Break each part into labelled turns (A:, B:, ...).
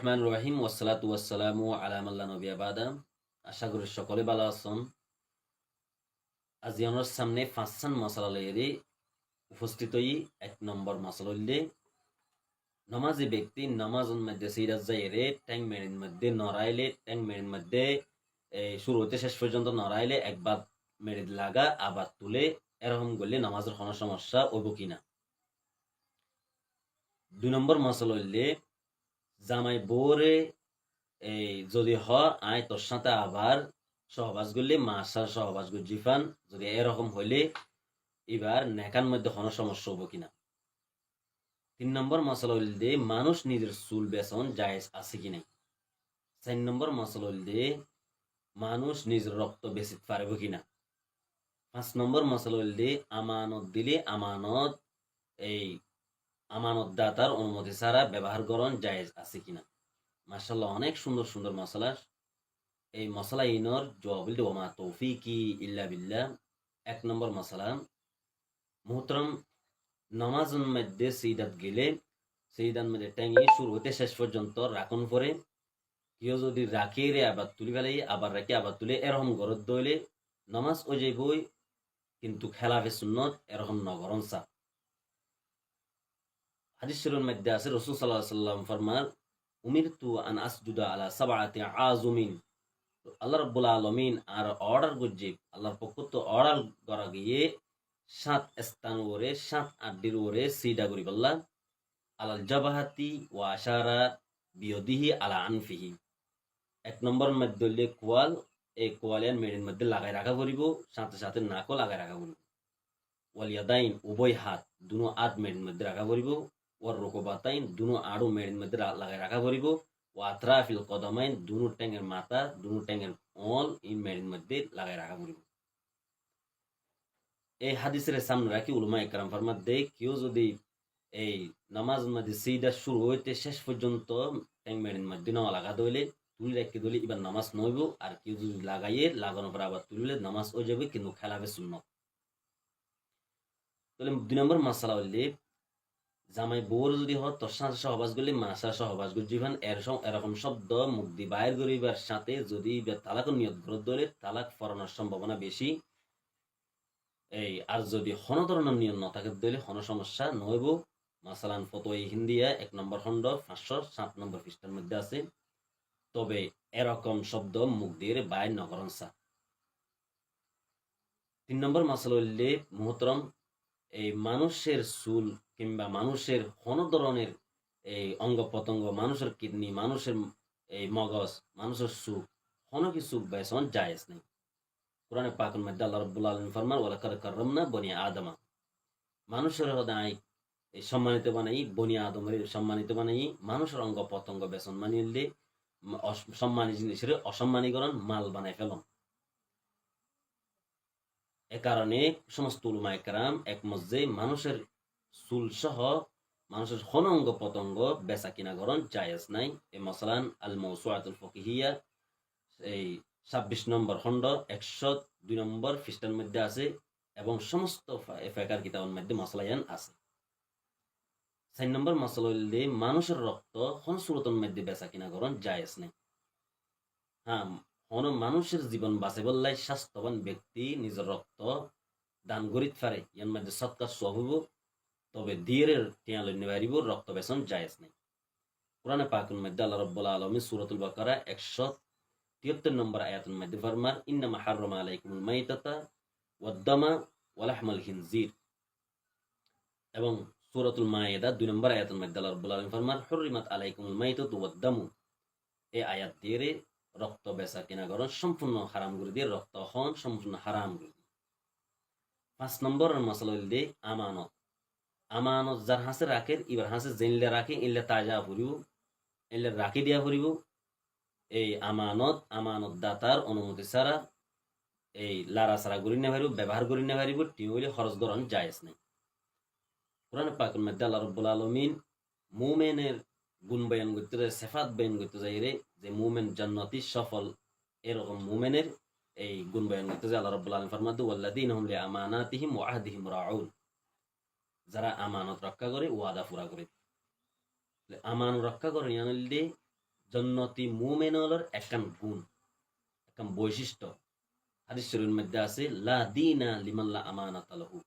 A: রহমান রহিম ওয়াসসালাতু ওয়াসসালামু আলা মাল্লা নবিয়া বাদা। আশা করি সকলে ভালো আছেন। আজি আমার সামনে পাঁচখান মশলা লইয়ে উপস্থিত হই। এক নম্বর মশলা হইলে নমাজি ব্যক্তি নামাজের মধ্যে সিরাজ যাইরে ট্যাং মেরিন মধ্যে নড়াইলে ট্যাং মেরিন মধ্যে শুরু হতে শেষ পর্যন্ত নড়াইলে একবার মেরিদ লাগা আবার তুলে এরকম করলে নামাজের কোনো সমস্যা হইব কিনা। দুই নম্বর মশলা হইলে জামাই বোরে এই যদি আয় তোর সাথে আবার সহবাস করলে মাসার সহবাস জিফান যদি এরকম হইলে এবার নেকার মধ্যে কোনো সমস্যা হবো কিনা। তিন নম্বর মশলা হইল দিয়ে মানুষ নিজের চুল বেচন জায়েজ আছে কি নাই। চার নম্বর মশলা হইল দিয়ে মানুষ নিজের রক্ত বেচিতে পারব কিনা। পাঁচ নম্বর মশলা হইল দিয়ে আমানত দিলে আমানত এই আমানত দাতার অনুমতি ছাড়া ব্যবহার করণ জায়েজ আছে কিনা। মাশাআল্লাহ, অনেক সুন্দর সুন্দর মশলা। এই মশলা ইনর জবাব ওমা তৌফিকি ইল্লা বিল্লাহ। এক নম্বর মশলা মুহতরম নমাজের মধ্যে সিদাত গেলে সিদার মধ্যে ট্যাঙ্গি শুরু হতে শেষ পর্যন্ত রাখুন পরে কেউ যদি রাখে রে আবার তুলি ফেলাই আবার রাখে আবার তুলে এরকম গরত দইলে নমাজ ও যাইবই, কিন্তু খেলাফে সুন্নত এরকম নগরণ সা। হাদিস শরীফের মধ্যে আছে রাসূল সাল্লাল্লাহু আলাইহি ওয়াসাল্লাম ফরমান উমিরতু আন আসজুদা আলা সাবআতি আযুমিন। আল্লাহ রাব্বুল আলামিন আর অর্ডার করছে, আল্লাহর পক্ষ তো অর্ডার করা গিয়ে 7 স্থান ওরে 7 আড্ডির ওরে সিদা করি বললা আলাল জাবাহাতি ওয়া আশারা বিয়দিহি আলা আনফিহি। এক নম্বর মধ্যে কোয়াল, এই কোয়ালের মেড়ির মধ্যে লাগাই রাখা পড়িব, সাথে সাথে নাকও লাগাই রাখা পড়িব। ওয়ালিয়াদাইন উভয় হাত দুনো আট মেড়ির মধ্যে রাখা পড়িব। ওর রোকবাতাইন দুনো আড়ু মেড়ির মধ্যে লাগাই রাখা পড়িব। ও আত্রাফিল কদমাইন দুনো ট্যাঙ্গের মাথা দুনো ট্যাঙ্গের অল এই মেড়ির মধ্যে লাগাই রাখা পড়িব। এই হাদিসের সামনে রাখি উলামা ইকরাম ফরমাত দেয় কেউ যদি এই নামাজ মধ্যে সিদা শুরু হইতে শেষ পর্যন্ত ট্যাং মেড়ির মধ্যে না লাগা দইলে তুলি রেখে দিলে এবার নামাজ নইব, আর কেউ যদি লাগাইয়ে লাগানোর পর আবার তুললে নামাজ হয়ে যাবে, কিন্তু খেলাবে সুন্নত। তাহলে 2 নম্বর মাসালা হইলে জামাই বউর যদি হয় তোর সাথে সহবাস করলে মাসার সহবাস করছিবেন এরকম শব্দ মুখ দিয়ে বাইর করিবার সাথে যদি তালাকের নিয়ত গ্রহ ধরে তালাক ফরানোর সম্ভাবনা বেশি। এই আর যদি হন ধরনের নিয়ম না থাকে দিলে হন সমস্যা নইব। মাসালান ফতোয়া হিন্দিয়া 1 নম্বর খণ্ড 507 নম্বর পৃষ্ঠার মধ্যে আছে। তবে এরকম শব্দ মুখ দিয়ে বাইর নকরণ সা। 3 নম্বর মাসালা হইলে মুহতরম এই মানুষের চুল কিংবা মানুষের কোন ধরনের এই অঙ্গ প্রত্যঙ্গ, মানুষের কিডনি, মানুষের এই মগজ, মানুষের সুখ কোনো কিছু বেচন জায়েজ নেই। কোরআনে পাকের মধ্যে আল্লাহ রাব্বুল আলামিন ফরমান ওয়ালাকাদ কাররামনা বনি আদমা। মানুষের হদায় এই সম্মানিত বানাই, বনি আদমের সম্মানিত বানাই। মানুষের অঙ্গ প্রত্যঙ্গ বেচন মানিলে সম্মানী জিনিসের অসম্মানীকরণ মাল বানাই ফেলন। এ কারণে সমস্ত উলামা ইকরাম একমত যে মানুষের চুল সহ মানুষের কোন অঙ্গ প্রত্যঙ্গ বেচা কিনা করণ জায়েজ নাই। এই মাসালান আল মাওসুআতুল ফিকহিয়া এই 26 নম্বর খণ্ড 102 নম্বর পৃষ্ঠার মধ্যে আছে এবং সমস্ত ফিকহের কিতাবের মধ্যে মাসালায়ান আছে। 4 নম্বর মাসালা হইলে মানুষের রক্ত কোন সুরতের মধ্যে বেচা কিনা করণ জায়েজ নেই। হ্যাঁ, কোন মানুষের জীবন বাঁচে বললাই স্বাস্থ্যবান ব্যক্তি নিজের রক্ত দান করিতে পারে, এর মধ্যে সৎকার সব হইব, তবে দিয়ের টিয়া লইতে পারিব, রক্ত বেচন জায়েজ নেই। কোরআনে পাকের মধ্যে আল্লাহ রাব্বুল আলামিন সূরাতুল বাকারা 173 নম্বর আয়াতের মধ্যে ফরমান ইন্নামা হাররামা আলাইকুমুল মাইতাতা ওয়াদ-দামা ওয়া লাহমাল খিনজির। এবং সূরাতুল মায়েদা 2 নম্বর আয়াতের মধ্যে আল্লাহ রাব্বুল আলামিন ফরমান হুররিমাত আলাইকুমুল মাইতাতু ওয়াদ-দামু। এই আয়াত দিয়ে রক্ত বেচা কিনা করণ সম্পূর্ণ হারাম করে দিয়ে, রক্ত হন সম্পূর্ণ হারাম করে দিয়ে। 5 নম্বরের মশলা হইলে আমানত। আমানত যার হাসে রাখে এবার হাসে জেনলে রাখে ইল্লে তাজা ফুরিব, ইল্লে রাখি দিয়া ফুরিব। এই আমানত দাতার অনুমতি ছাড়া এই লারা ছাড়া করি না পারিব, ব্যবহার করি না পারিব, টি হইলে খরচ গ্রহণ জায়েজ নাই। কোরআন পাকের মধ্যে আল্লাহ রাব্বুল আলামিন মুমিনের গুণ বয়ান করতে যায়, সিফাত বয়ান করতে যায় রে যে মুমিন জান্নাতি সফল, এরকম মুমিনের এই গুণ বয়ান করতে যায়। আল্লাহ রাব্বুল আলামিন ফরমাতে ওয়াল্লাযীনা হুম লিআমানাতিহিম ওয়া আহদিহিম রাউন। যারা আমানত রক্ষা করে ওয়াদা পুরা করে। আমানত রক্ষা করে জানলে জন্নতি মুমিনর একখান গুণ, একখান বৈশিষ্ট্য। হাদিস শরীফের মধ্যে আছে লা দীনা লিমান লা আমানাত লাহু,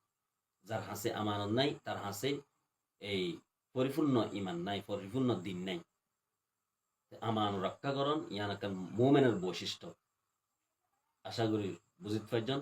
A: যার হাসে আমানত নাই তার হাসে এই পরিপূর্ণ ইমান নাই, পরিপূর্ণ দিন নাই। আমান রক্ষা করণ ইয়ান একখান মুমিনের বৈশিষ্ট্য। আশা করি বুঝিতে পারছেন।